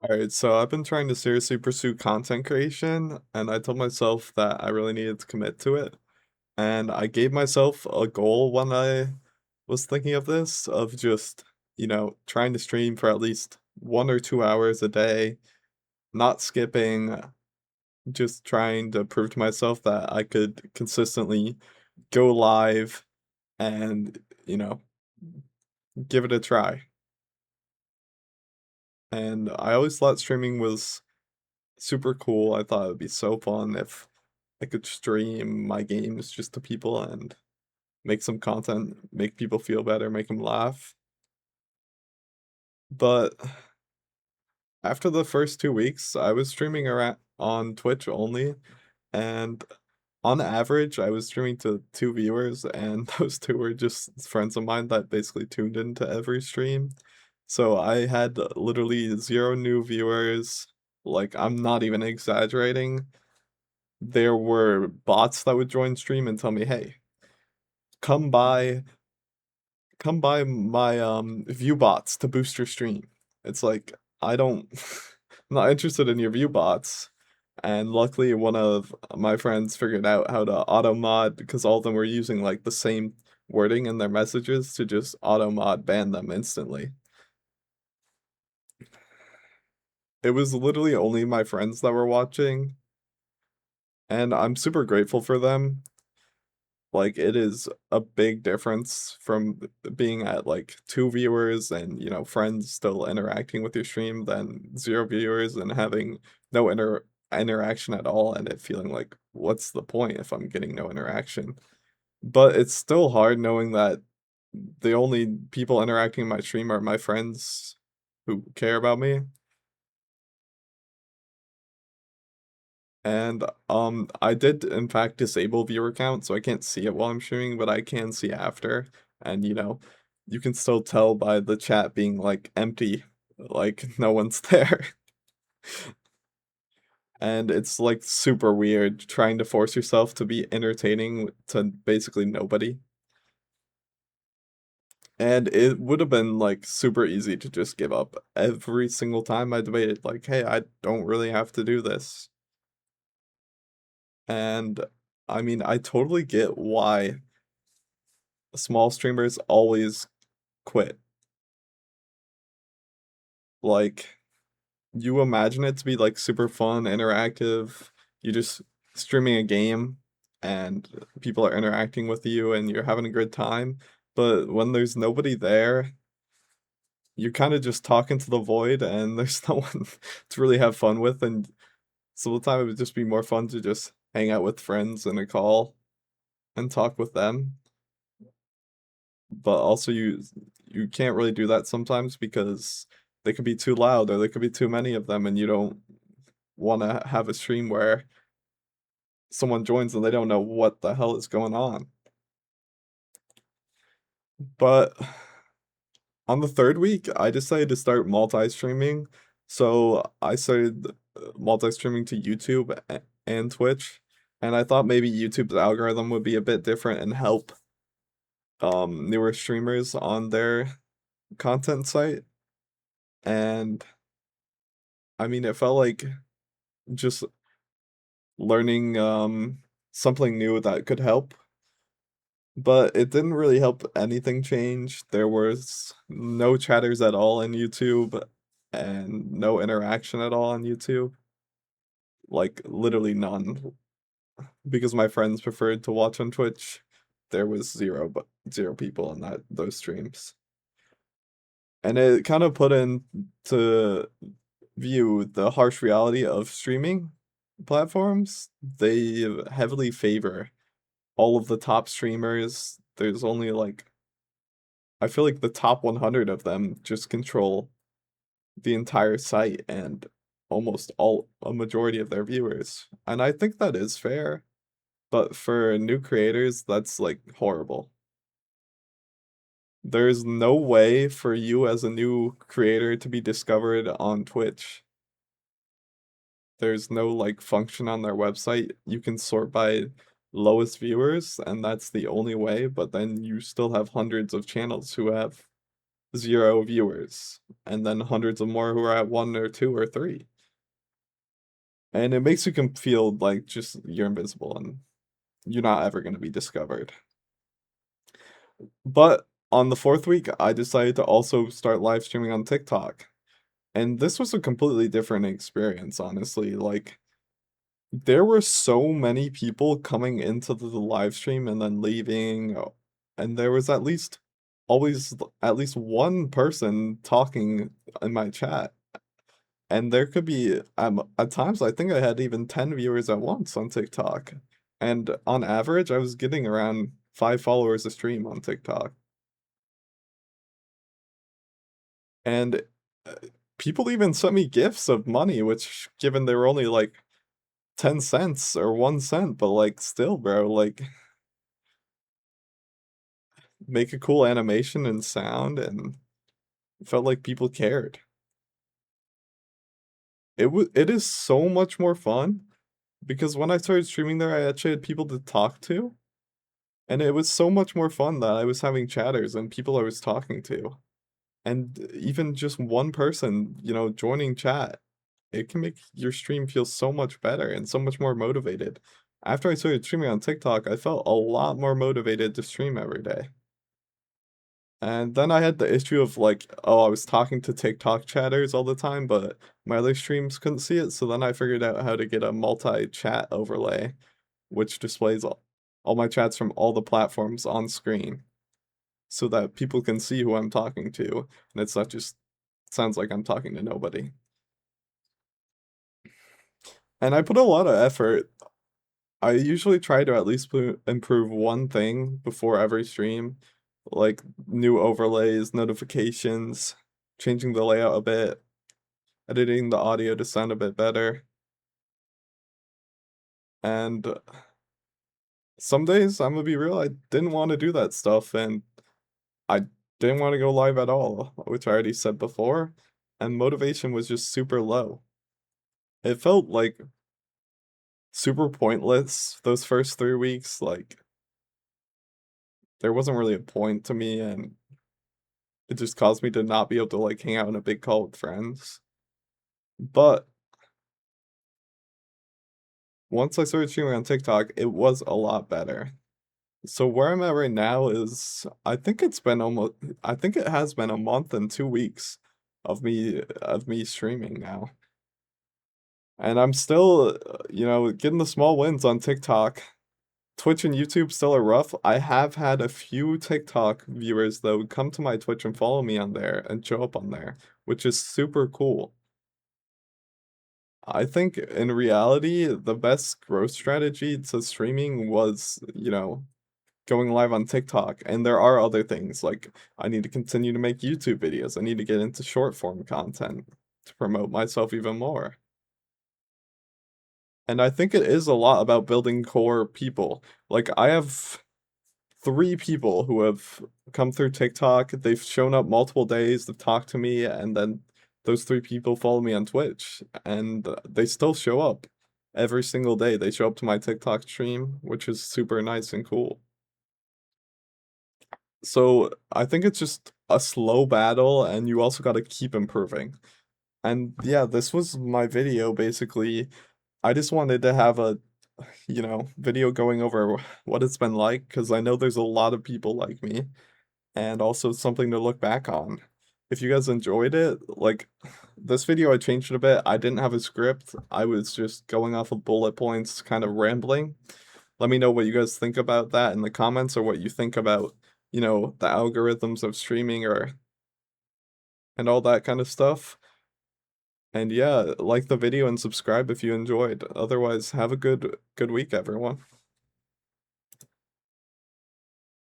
Alright, so I've been trying to seriously pursue content creation, and I told myself that I really needed to commit to it. And I gave myself a goal when I was thinking of this, of just, trying to stream for at least 1 or 2 hours a day, not skipping, just trying to prove to myself that I could consistently go live and, you know, give it a try. And I always thought streaming was super cool. I thought it would be so fun if I could stream my games just to people and make some content, make people feel better, make them laugh. But after the first 2 weeks, I was streaming around on Twitch only, and on average, I was streaming to 2 viewers, and those 2 were just friends of mine that basically tuned into every stream. So I had literally 0 new viewers. Like, I'm not even exaggerating. There were bots that would join stream and tell me, "Hey, come by come by my, view bots to boost your stream." It's like, I don't I'm not interested in your view bots, and luckily one of my friends figured out how to auto mod because all of them were using, like, the same wording in their messages to just auto mod ban them instantly. It was literally only my friends that were watching, and I'm super grateful for them. Like, it is a big difference from being at, like, 2 viewers and, friends still interacting with your stream than 0 viewers and having no interaction at all and it feeling like, "What's the point if I'm getting no interaction?" But it's still hard knowing that the only people interacting in my stream are my friends who care about me. And, I did in fact disable viewer count, so I can't see it while I'm streaming, but I can see after. And, you can still tell by the chat being, like, empty, like, no one's there. And it's, like, super weird trying to force yourself to be entertaining to basically nobody. And it would have been, like, super easy to just give up every single time I debated, like, "Hey, I don't really have to do this." And, I mean, I totally get why small streamers always quit. Like, you imagine it to be, like, super fun, interactive, you just streaming a game, and people are interacting with you, and you're having a good time, but when there's nobody there, you're kinda just talking to the void, and there's no one to really have fun with, and some of the time it would just be more fun to just hang out with friends in a call and talk with them. But also you can't really do that sometimes because they could be too loud or there could be too many of them and you don't wanna have a stream where someone joins and they don't know what the hell is going on. But on the 3rd week, I decided to start multi-streaming. So I started multi-streaming to YouTube and Twitch, and I thought maybe YouTube's algorithm would be a bit different and help newer streamers on their content site. And I mean, it felt like just learning, something new that could help, but it didn't really help anything change. There was no chatters at all in YouTube and no interaction at all on YouTube, like, literally none, because my friends preferred to watch on Twitch. There was 0 people in those streams, and it kind of put into view the harsh reality of streaming platforms. They heavily favor all of the top streamers. There's only like I feel like the top 100 of them just control the entire site and almost all a majority of their viewers. And I think that is fair, but for new creators, that's like horrible. There's no way for you as a new creator to be discovered on Twitch. There's no, like, function on their website. You can sort by lowest viewers, and that's the only way, but then you still have hundreds of channels who have 0 viewers, and then hundreds of more who are at 1 or 2 or 3. And it makes you feel like just you're invisible and you're not ever gonna be discovered. But on the 4th week, I decided to also start live streaming on TikTok. And this was a completely different experience, honestly. Like, there were so many people coming into the live stream and then leaving, and there was at least one person talking in my chat. And there could be at times I think I had even 10 viewers at once on TikTok. And on average, I was getting around 5 followers a stream on TikTok. And uh, people even sent me gifts of money, which given they were only like 10 cents or 1 cent, but like still, bro, like make a cool animation and sound and it felt like people cared. It is so much more fun because when I started streaming there, I actually had people to talk to. And it was so much more fun that I was having chatters and people I was talking to. And even just one person, joining chat, it can make your stream feel so much better and so much more motivated. After I started streaming on TikTok, I felt a lot more motivated to stream every day. And then I had the issue of like, oh, I was talking to TikTok chatters all the time, but my other streams couldn't see it. So then I figured out how to get a multi-chat overlay, which displays all my chats from all the platforms on screen so that people can see who I'm talking to. And it's not just sounds like I'm talking to nobody. And I put a lot of effort. I usually try to at least improve one thing before every stream, like new overlays, notifications, changing the layout a bit, editing the audio to sound a bit better. And some days, I'm gonna be real, I didn't want to do that stuff and I didn't want to go live at all, which I already said before, and motivation was just super low. It felt like super pointless those first 3 weeks, like there wasn't really a point to me and it just caused me to not be able to like hang out in a big call with friends. But once I started streaming on TikTok, it was a lot better. So where I'm at right now is I think it has been a month and 2 weeks of me streaming now. And I'm still, getting the small wins on TikTok. Twitch and YouTube still are rough. I have had a few TikTok viewers though come to my Twitch and follow me on there and show up on there, which is super cool. I think in reality, the best growth strategy to streaming was, going live on TikTok. And there are other things like I need to continue to make YouTube videos. I need to get into short form content to promote myself even more. And I think it is a lot about building core people. Like I have 3 people who have come through TikTok. They've shown up multiple days, they've talked to me, and then those 3 people follow me on Twitch, and they still show up every single day. They show up to my TikTok stream, which is super nice and cool. So I think it's just a slow battle, and you also got to keep improving. And yeah, this was my video basically. I just wanted to have a video going over what it's been like because I know there's a lot of people like me and also something to look back on. If you guys enjoyed it, like this video, I changed it a bit. I didn't have a script. I was just going off of bullet points, kind of rambling. Let me know what you guys think about that in the comments or what you think about, the algorithms of streaming or and all that kind of stuff. And yeah, like the video and subscribe if you enjoyed. Otherwise, have a good week, everyone.